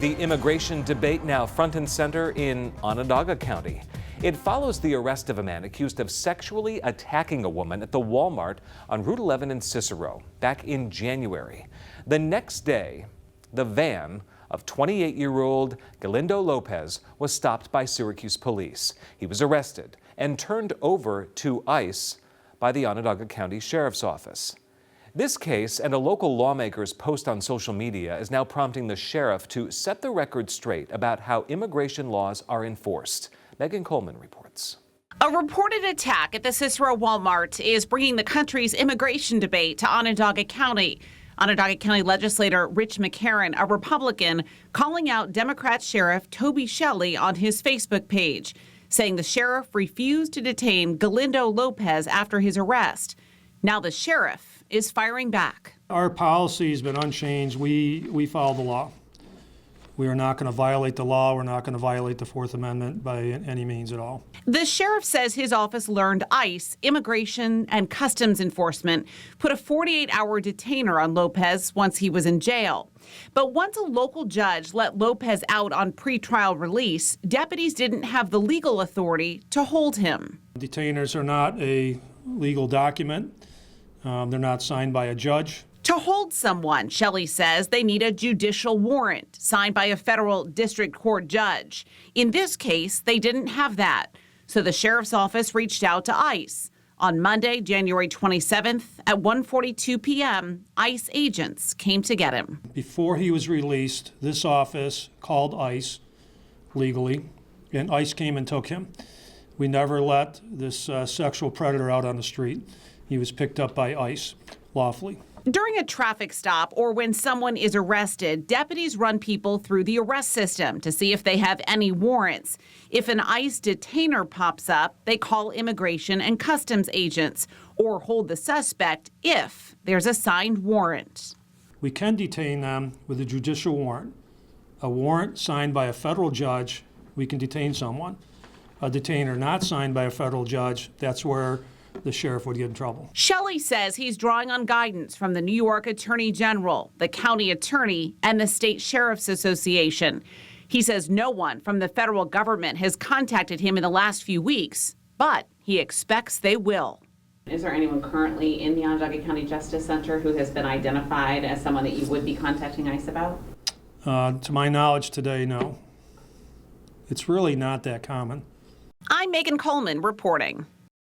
The immigration debate now front and center in Onondaga County. It follows the arrest of a man accused of sexually attacking a woman at the Walmart on Route 11 in Cicero back in January. The next day, the van of 28-year-old Galindo Lopez was stopped by Syracuse police. He was arrested and turned over to ICE by the Onondaga County Sheriff's Office. This case and a local lawmaker's post on social media is now prompting the sheriff to set the record straight about how immigration laws are enforced. Megan Coleman reports. A reported attack at the Cicero Walmart is bringing the country's immigration debate to Onondaga County. Onondaga County legislator Rich McCarran, a Republican, calling out Democrat Sheriff Toby Shelley on his Facebook page, saying the sheriff refused to detain Galindo Lopez after his arrest. Now the sheriff is firing back. Our policy has been unchanged. We follow the law. We are not going to violate the law. We're not going to violate the Fourth Amendment by any means at all. The sheriff says his office learned ICE, Immigration and Customs Enforcement, put a 48-hour detainer on Lopez once he was in jail. But once a local judge let Lopez out on pretrial release, deputies didn't have the legal authority to hold him. Detainers are not a legal document. They're not signed by a judge. To hold someone, Shelley says they need a judicial warrant signed by a federal district court judge. In this case, they didn't have that. So the sheriff's office reached out to ICE. On Monday, January 27th at 1:42 p.m., ICE agents came to get him. Before he was released, this office called ICE legally, and ICE came and took him. We never let this sexual predator out on the street. He was picked up by ICE lawfully. During a traffic stop or when someone is arrested, deputies run people through the arrest system to see if they have any warrants. If an ICE detainer pops up, they call immigration and customs agents or hold the suspect if there's a signed warrant. We can detain them with a judicial warrant. A warrant signed by a federal judge, we can detain someone. A detainer not signed by a federal judge, that's where the sheriff would get in trouble. Shelley says he's drawing on guidance from the New York Attorney General, the county attorney, and the State Sheriff's Association. He says no one from the federal government has contacted him in the last few weeks, but he expects they will. Is there anyone currently in the Onondaga County Justice Center who has been identified as someone that you would be contacting ICE about? To my knowledge today, no. It's really not that common. I'm Megan Coleman reporting.